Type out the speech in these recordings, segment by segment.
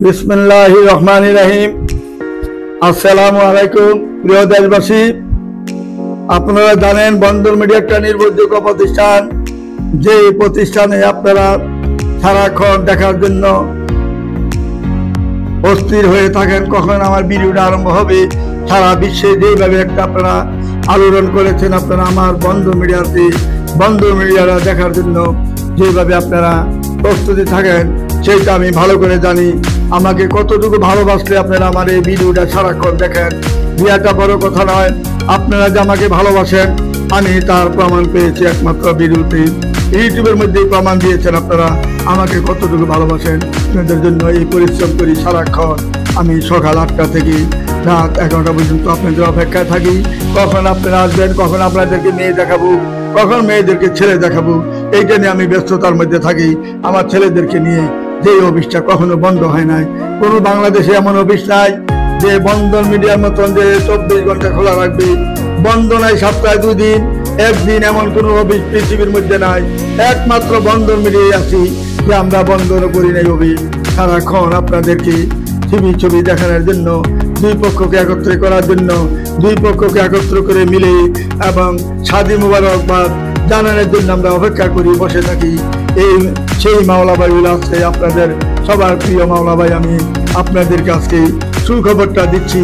বিসমিল্লাহির রহমানির রহিম। আসসালামু আলাইকুম প্রিয় দেশবাসী, আপনারা জানেন বন্দর মিডিয়া একটা নির্ভরযোগ্য প্রতিষ্ঠান, যে প্রতিষ্ঠানে আপনারা সারাক্ষণ দেখার জন্য অস্থির হয়ে থাকেন কখন আমার ভিডিওটা আরম্ভ হবে। সারা বিশ্বে যেভাবে একটা আপনারা আলোড়ন করেছেন, আপনারা আমার বন্দর মিডিয়ারা দেখার জন্য যেভাবে আপনারা প্রস্তুতি থাকেন সেটা আমি ভালো করে জানি। আমাকে কতটুকু ভালোবাসলে আপনারা আমার এই ভিডিওটা সারাক্ষণ দেখেন। বিয়াটা বড় কথা নয়, আপনারা যে আমাকে ভালোবাসেন আমি তার প্রমাণ পেয়েছি একমাত্র ভিডিওতে। ইউটিউবের মধ্যে প্রমাণ দিয়েছেন আপনারা আমাকে কতটুকু ভালোবাসেন। আপনাদের জন্য এই পরিশ্রম করি সারাক্ষণ। আমি সকাল 8টা থেকে রাত 11টা পর্যন্ত আপনাদের অপেক্ষায় থাকি, কখন আপনারা আসবেন, কখন আপনাদেরকে মেয়ে দেখাবো, কখন মেয়েদেরকে ছেলে দেখাবো। এইটা নিয়ে আমি ব্যস্ততার মধ্যে থাকি। আমার ছেলেদেরকে নিয়ে যে অফিসটা কখনো বন্ধ হয় নাই। কোনো বাংলাদেশে এমন অফিস নাই যে বন্দর মিডিয়ার মতন যে 24 ঘন্টা খোলা রাখবে। বন্ধ নাই সপ্তাহে 2 দিন, একদিন, এমন কোনো অফিস পৃথিবীর মধ্যে নাই। একমাত্র বন্দর মিডিয়ায় আছি যে আমরা বন্ধনও করি নাই অফিস। সারাক্ষণ আপনাদেরকে ছবি দেখানোর জন্য, দুই পক্ষকে একত্রে করার জন্য, দুই পক্ষকে একত্র করে মিলে এবং শাদী মুবারকবাদ জানানোর জন্য আমরা অপেক্ষা করি, বসে থাকি। সেই মাওলা ভাইগুলো আজকে আপনাদের সবার প্রিয় মাওলা ভাই, আমি আপনাদেরকে আজকে সুখবরটা দিচ্ছি।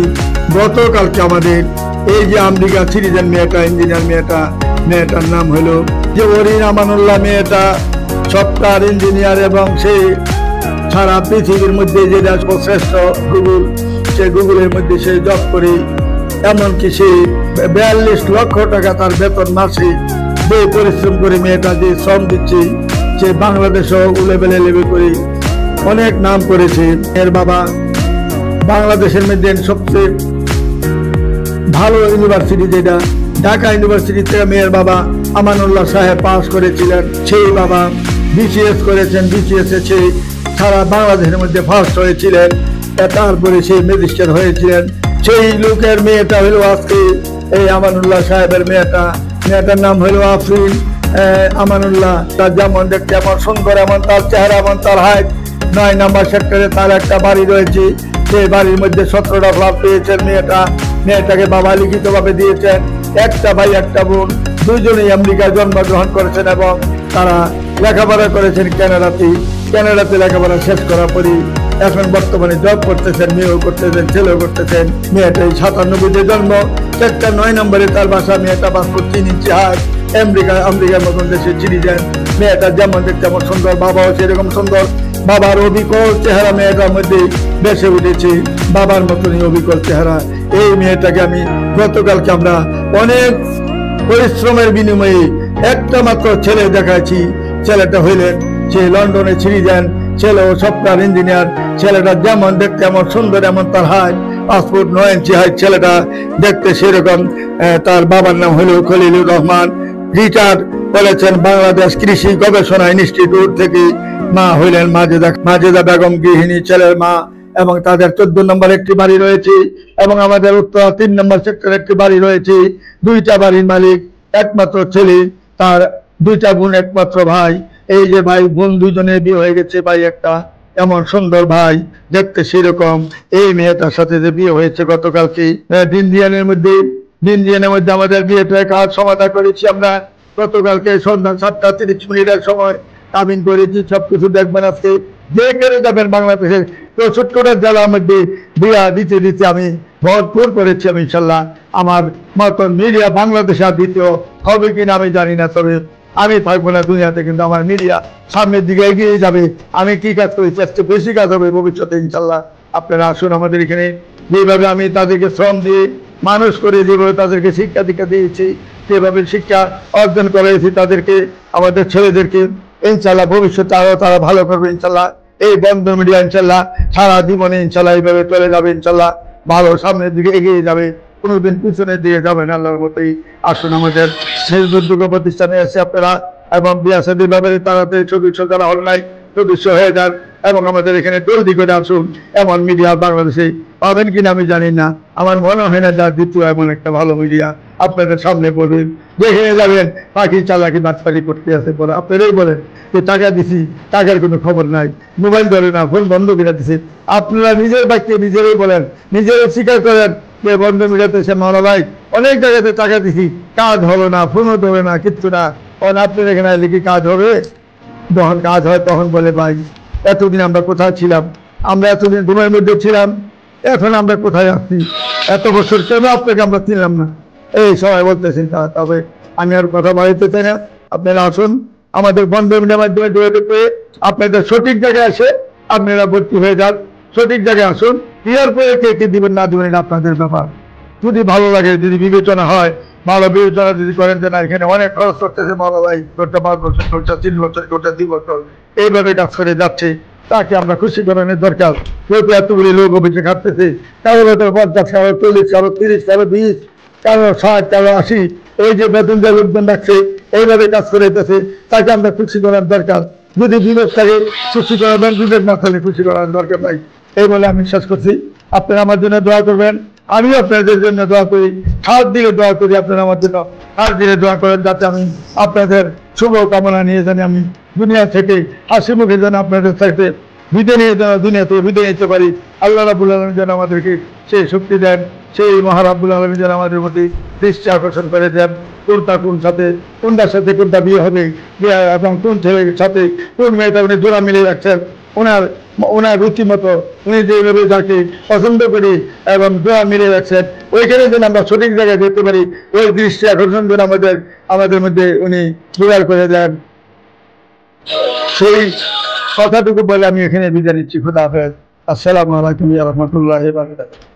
গতকালকে আমাদের এই যে আমেরিকা সিটিজেন মেয়েটা, ইঞ্জিনিয়ার মেয়েটার নাম হলো যে ওরিন আমানুল্লাহ। মেয়েটা সফটওয়্যার ইঞ্জিনিয়ার এবং সে সারা পৃথিবীর মধ্যে যেটা শ্রেষ্ঠ সে গুগলের মধ্যে সে জব করে। এমনকি সে 42 লক্ষ টাকা তার বেতন মাসে। যে পরিশ্রম করে মেয়েটা যে শ্রম দিচ্ছে, সে বাংলাদেশও লেভেল করে অনেক নাম করেছে। এর বাবা বাংলাদেশের মধ্যে সবচেয়ে ভালো ইউনিভার্সিটি যেটা ঢাকা ইউনিভার্সিটি থেকে মেয়ের বাবা আমানুল্লাহ সাহেব পাস করেছিলেন। সেই বাবা বিসিএস করেছেন, বিসিএস-এ সে সারা বাংলাদেশের মধ্যে ফার্স্ট হয়েছিলেন। তারপরে সেই ম্যাজিস্ট্রেট হয়েছিলেন। সেই লোকের মেয়েটা হলো আজকে এই আমানুল্লাহ সাহেবের মেয়েটার নাম হলো আফরিন আমানুল্লাহ। তার যেমন দেখতে এমন সুন্দর, এমন তার চেহারা, এমন তার হাইট। 9 নম্বর সেক্টরে তার একটা বাড়ি রয়েছে। সেই বাড়ির মধ্যে 17টা ফ্ল্যাট পেয়েছেন মেয়েটাকে বাবা লিখিতভাবে দিয়েছেন। একটা ভাই একটা বোন, দুইজনেই আমেরিকায় জন্মগ্রহণ করেছেন এবং তারা লেখাপড়া করেছেন ক্যানাডাতে লেখাপড়া শেষ করার পরই এখন বর্তমানে জব করতেছেন, মেয়েও করতেছেন, ছেলেও করতেছেন। মেয়েটাই 97-তে জন্ম, সেক্টর 9 নম্বরে তার বাসা। মেয়েটা পাসপোর্ট 3 ইঞ্চি হাত, আমেরিকার মতন দেশে চিনিছেন। মেয়েটা যেমন দেখতে এমন সুন্দর, বাবাও সেরকম সুন্দর। বাবার অবিকল চেহারা মেয়েটার মধ্যে বেসে উঠেছে, বাবার মতনই অবিকল চেহারা। এই মেয়েটাকে আমি গতকালকে আমরা অনেক পরিশ্রমের বিনিময়ে একটা মাত্র ছেলে দেখাচ্ছি। ছেলেটা হইলেন সে লন্ডনে সিটিজেন, ছেলেও সফটওয়্যার ইঞ্জিনিয়ার। ছেলেটা যেমন দেখতে এমন সুন্দর, এমন তার হাইট, পাসপোর্ট 9 ইঞ্চি হাইট। ছেলেটা দেখতে সেরকম। তার বাবার নাম হলো খলিলুর রহমান, রিটায়ার্ড করেছেন বাংলাদেশ কৃষি গবেষণা ইনস্টিটিউট থেকে। মা হইলেন মাজেদা বেগম, গৃহিণী, ছেলের মা। এবং তাদের 14 নম্বর একটি বাড়ি রয়েছে এবং আমাদের উত্তর 3 নম্বর সেক্টরে একটি বাড়ি রয়েছে। 2টা বাড়ির মালিক, একমাত্র ছেলে, তার 2টা বোন, একমাত্র ভাই। এই যে ভাই বোন দুজনে বিয়ে হয়ে গেছে, ভাই একটা এমন সুন্দর ভাই দেখতে সেরকম। এই মেয়েটার সাথে যে বিয়ে হয়েছে গতকালকে দিনদিয়ানের মধ্যে আমাদের বিয়েটা কাজ সমাধান করেছি আমরা গতকালকে সন্ধ্যা 7:30 সময় কামিন করেছি। সবকিছু দেখবেন আজকে যে কেড়ে যাবেন বাংলাদেশের 64টা জেলার মধ্যে বিয়া দিতে আমি ভরপুর করেছি। আমি ইনশাল্লাহ আমার মতন মিডিয়া বাংলাদেশে দ্বিতীয় হবে কিনা আমি জানি না, তবে আমি থাকবো না দুনিয়াতে, কিন্তু আমার মিডিয়া সামনের দিকে এগিয়ে যাবে। আমি কি কাজ করেছি আজকে বেশি কাজ হবে ভবিষ্যতে ইনশাল্লাহ। আপনারা আসুন আমাদের এখানে। যেভাবে আমি তাদেরকে শ্রম দিয়ে মানুষ করে, যেভাবে তাদেরকে শিক্ষা দীক্ষা দিয়েছি, যেভাবে শিক্ষা অর্জন করেছি তাদেরকে, আমাদের ছেলেদেরকে, ইনশাল্লাহ ভবিষ্যতে আরো তারা ভালো করবে ইনশাল্লাহ। এই বন্দর মিডিয়া ইনশাল্লাহ সারা জীবনে ইনশাল্লাহ এইভাবে চলে যাবে ইনশাল্লাহ। ভালো সামনের দিকে এগিয়ে যাবে, কোনোদিন পিছনে দিয়ে যাবেন আল্লাহর মতোই। আসুন আমাদের নির্ভরযোগ্য প্রতিষ্ঠানে এসে আপনারা এবং বিয়া শাদীর ব্যাপারে তাড়াতাড়ি সদস্য যারা হল নাই সদস্য হয়ে যান এবং আমাদের এখানে জলদি করে আসুন। এমন মিডিয়া বাংলাদেশে পাবেন কিনা আমি জানি না, আমার মনে হয় না যার দ্বিতীয় এমন একটা ভালো মিডিয়া আপনাদের সামনে বলবেন, যেখানে যাবেন পাখি চালাকি বাটপারি করতে আছে বলে আপনারাই বলেন যে টাকা দিছি, টাকার কোনো খবর নাই, মোবাইল ধরে না, ফোন বন্ধ করে দিছি। আপনারা নিজের বাক্যে নিজেরাই বলেন, নিজেরাই স্বীকার করেন যে বন্ধ মিডিয়াতে সে মাওলা ভাই অনেক জায়গাতে টাকা দিছি, কাজ হলো না, ফোনও ধরে না, কিচ্ছু না। কারণ আপনার এখানে লিখি কাজ হবে, যখন কাজ হয় তখন বলে ভাই এতদিন আমরা কোথায় ছিলাম, আমরা এতদিন ঘুমের মধ্যে ছিলাম, এখন আমরা কোথায় আসছি, এত বছর কেন আপনাকে আমরা চিনলাম না, এই সবাই বলতেছেন। তবে আমি আর কথা বাড়াইতে চাই না, আপনারা আসুন আমাদের বন্ধ মিডিয়ার মাধ্যমে যোগাযোগ করে আপনাদের সঠিক জায়গায় আসে আপনারা ভর্তি হয়ে যান, সঠিক জায়গায় আসুন। ইয়ার পরে কে কে দিবেন না দিবেন আপনাদের ব্যাপার, যদি ভালো লাগে, যদি বিবেচনা হয়, ভালো বিবেচনা যদি করেন যে না এখানে অনেক খরচ করতেছে মাওলা ভাই, করতে 5 বছর, করতে 3 বছর, করতে 2 বছর এইভাবে কাজ করে যাচ্ছে, তাকে আমরা খুশি করানোর দরকার। কেউ এতগুলি লোক অফিসে খাটতেছে, কারো বেতন 50, কারো 40, কারো 30, কারো 20, কারো 60, কারো 80, এই যে বেতন দেওয়ার লোকজন রাখছে এইভাবে কাজ করে যেতেছে, তাকে আমরা খুশি করার দরকার। যদি বিবেক থাকে খুশি করাবেন, বিবেক না থাকলে খুশি করার দরকার নাই। এই বলে আমি শেষ করছি। আপনারা আমার জন্য দোয়া করবেন, আমিও আপনাদের জন্য দোয়া করি, হাত দিয়ে দোয়া করি, আপনারা আমার জন্য হাত দিয়ে দোয়া করেন, যাতে আমি আপনাদের শুভ কামনা নিয়ে জানি আমি দুনিয়া থেকে হাসি মুখে যেন আপনাদের সাথে বিদায় নিয়ে যেন দুনিয়া থেকে বিদায় নিতে পারি। আল্লাহ রাব্বুল আলামিন যেন আমাদেরকে সেই শক্তি দেন, সেই মহারাব্বুল আলামিন যেন আমাদের প্রতি দৃষ্টি আকর্ষণ করে দেন, কোনটা কোন সাথে কোনটার সাথে কোনটা বিয়ে হবে, এবং কোন ছেলের সাথে কোন মেয়েটা উনি জোড়া মিলিয়ে রাখছেন, ওনার রুচি মতো উনি যেভাবে যাকে পছন্দ করি এবং জোড়া মিলিয়ে রাখছেন, ওইখানে যেন আমরা সঠিক জায়গায় যেতে পারি, ওই দৃষ্টি আকর্ষণ যেন আমাদের মধ্যে উনি জোগাড় করে দেন। সেই কথাটুকু বলে আমি এখানে বিদায় নিচ্ছি। খুদা হাফেজ। আসসালামু আলাইকুম ওয়া রাহমাতুল্লাহি ওয়া বারাকাতুহু।